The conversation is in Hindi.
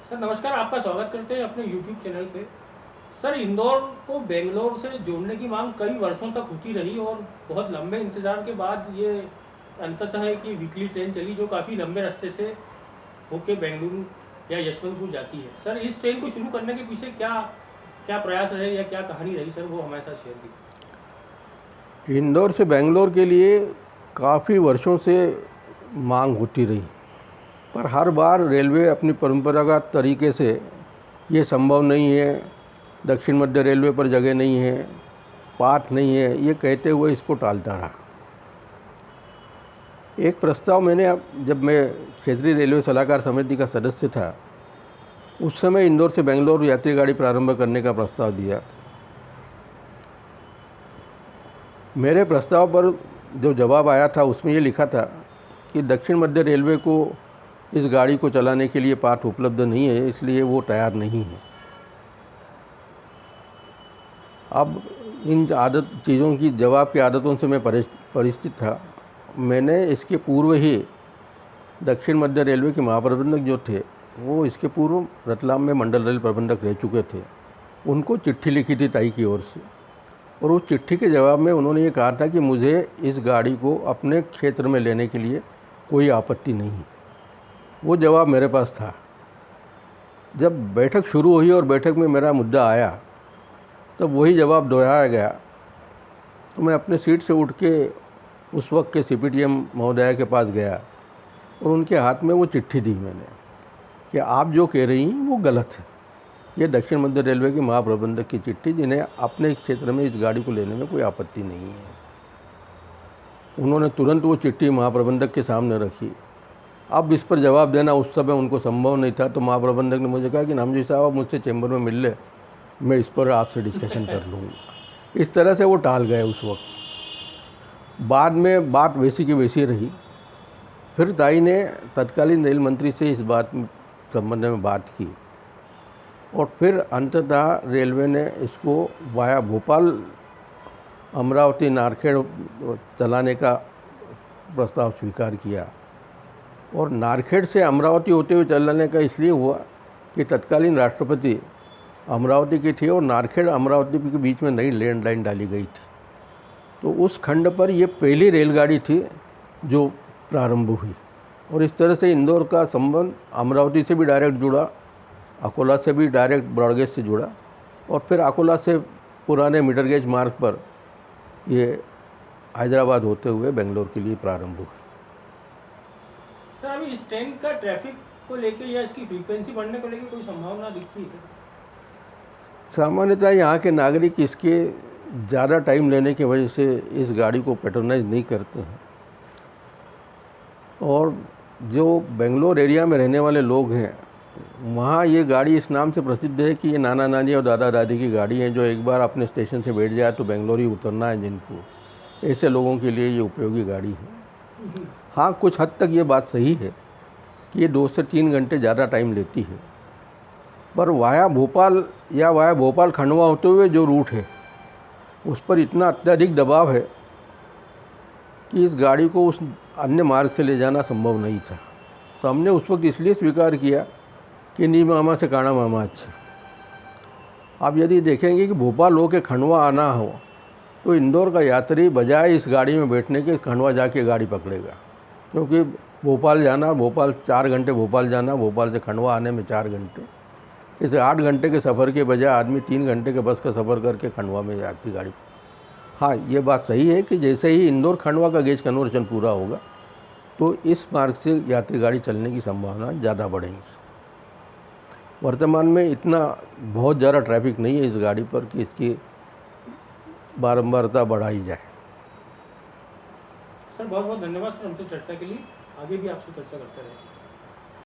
सर नमस्कार, आपका स्वागत करते हैं अपने YouTube चैनल पे। सर इंदौर को बेंगलोर से जोड़ने की मांग कई वर्षों तक होती रही और बहुत लंबे इंतजार के बाद ये अंततः है कि वीकली ट्रेन चली जो काफ़ी लंबे रास्ते से होके बेंगलुरु या यशवंतपुर जाती है। सर इस ट्रेन को शुरू करने के पीछे क्या क्या प्रयास रहे या क्या कहानी रही सर, वो हमारे साथ शेयर कीजिए। इंदौर से बेंगलोर के लिए काफ़ी वर्षों से मांग होती रही, पर हर बार रेलवे अपनी परंपरागत तरीके से ये संभव नहीं है, दक्षिण मध्य रेलवे पर जगह नहीं है, पाथ नहीं है, ये कहते हुए इसको टालता रहा। एक प्रस्ताव जब मैं क्षेत्रीय रेलवे सलाहकार समिति का सदस्य था, उस समय इंदौर से बेंगलोर यात्री गाड़ी प्रारंभ करने का प्रस्ताव दिया। मेरे प्रस्ताव पर जो जवाब आया था उसमें ये लिखा था कि दक्षिण मध्य रेलवे को इस गाड़ी को चलाने के लिए पाथ उपलब्ध नहीं है, इसलिए वो तैयार नहीं है। अब इन चीज़ों की जवाब की आदतों से मैं परिचित था। मैंने इसके पूर्व ही दक्षिण मध्य रेलवे के महाप्रबंधक जो थे, वो इसके पूर्व रतलाम में मंडल रेल प्रबंधक रह चुके थे, उनको चिट्ठी लिखी थी ताई की ओर से, और उस चिट्ठी के जवाब में उन्होंने ये कहा था कि मुझे इस गाड़ी को अपने क्षेत्र में लेने के लिए कोई आपत्ति नहीं। वो जवाब मेरे पास था। जब बैठक शुरू हुई और बैठक में मेरा मुद्दा आया, तब वही जवाब दोहराया गया। तो मैं अपने सीट से उठ के उस वक्त के CPTM महोदया के पास गया और उनके हाथ में वो चिट्ठी दी मैंने कि आप जो कह रही हैं वो गलत है। ये दक्षिण मध्य रेलवे के महाप्रबंधक की चिट्ठी, जिन्हें अपने क्षेत्र में इस गाड़ी को लेने में कोई आपत्ति नहीं है। उन्होंने तुरंत वो चिट्ठी महाप्रबंधक के सामने रखी। अब इस पर जवाब देना उस समय उनको संभव नहीं था, तो महाप्रबंधक ने मुझे कहा कि नामजी साहब आप मुझसे चैम्बर में मिल ले, मैं इस पर आपसे डिस्कशन कर लूँगा। इस तरह से वो टाल गए उस वक्त। बाद में बात वैसी की वैसी रही। फिर ताई ने तत्कालीन रेल मंत्री से इस बात संबंध में बात की और फिर अंततः रेलवे ने इसको वाया भोपाल अमरावती नारखेड़ चलाने का प्रस्ताव स्वीकार किया। और नारखेड़ से अमरावती होते हुए चलाने का इसलिए हुआ कि तत्कालीन राष्ट्रपति अमरावती की थी और नारखेड़ अमरावती के बीच में नई लैंड डाली गई थी। तो उस खंड पर ये पहली रेलगाड़ी थी जो प्रारंभ हुई, और इस तरह से इंदौर का संबंध अमरावती से भी डायरेक्ट जुड़ा, अकोला से भी डायरेक्ट ब्रॉडगेज से जुड़ा, और फिर अकोला से पुराने मीटर गेज मार्ग पर ये हैदराबाद होते हुए बेंगलोर के लिए प्रारंभ हुई। सर अभी इस ट्रेन का ट्रैफिक को लेके या इसकी फ्रीक्वेंसी बढ़ने को लेके कोई संभावना दिखती है? सामान्यतः यहाँ के नागरिक इसके ज़्यादा टाइम लेने की वजह से इस गाड़ी को पैट्रोनाइज नहीं करते हैं, और जो बेंगलोर एरिया में रहने वाले लोग हैं वहाँ ये गाड़ी इस नाम से प्रसिद्ध है कि ये नाना नानी और दादा दादी की गाड़ी है, जो एक बार अपने स्टेशन से बैठ जाए तो बेंगलोर ही उतरना है जिनको, ऐसे लोगों के लिए ये उपयोगी गाड़ी है। हाँ, कुछ हद तक ये बात सही है कि ये 2 से 3 घंटे ज़्यादा टाइम लेती है, पर वाया भोपाल या वाया भोपाल खंडवा होते हुए जो रूट है उस पर इतना अत्यधिक दबाव है कि इस गाड़ी को उस अन्य मार्ग से ले जाना संभव नहीं था। तो हमने उस वक्त इसलिए स्वीकार किया कि नी मामा से काना मामा अच्छा। आप यदि देखेंगे कि भोपाल हो के खंडवा आना हो तो इंदौर का यात्री बजाय इस गाड़ी में बैठने के खंडवा जाके गाड़ी पकड़ेगा, क्योंकि भोपाल जाना, भोपाल 4 घंटे भोपाल जाना, भोपाल से खंडवा आने में 4 घंटे, इस 8 घंटे के सफ़र के बजाय आदमी 3 घंटे के बस का सफ़र करके खंडवा में जाती गाड़ी। हाँ, ये बात सही है कि जैसे ही इंदौर खंडवा का गेज कन्वर्जन पूरा होगा तो इस मार्ग से यात्री गाड़ी चलने की संभावना ज़्यादा बढ़ेगी। वर्तमान में इतना बहुत ज़्यादा ट्रैफिक नहीं है इस गाड़ी पर कि इसकी बारंबारता बढ़ाई जाए। सर बहुत बहुत धन्यवाद सर हमसे चर्चा के लिए, आगे भी आपसे चर्चा करते रहेंगे।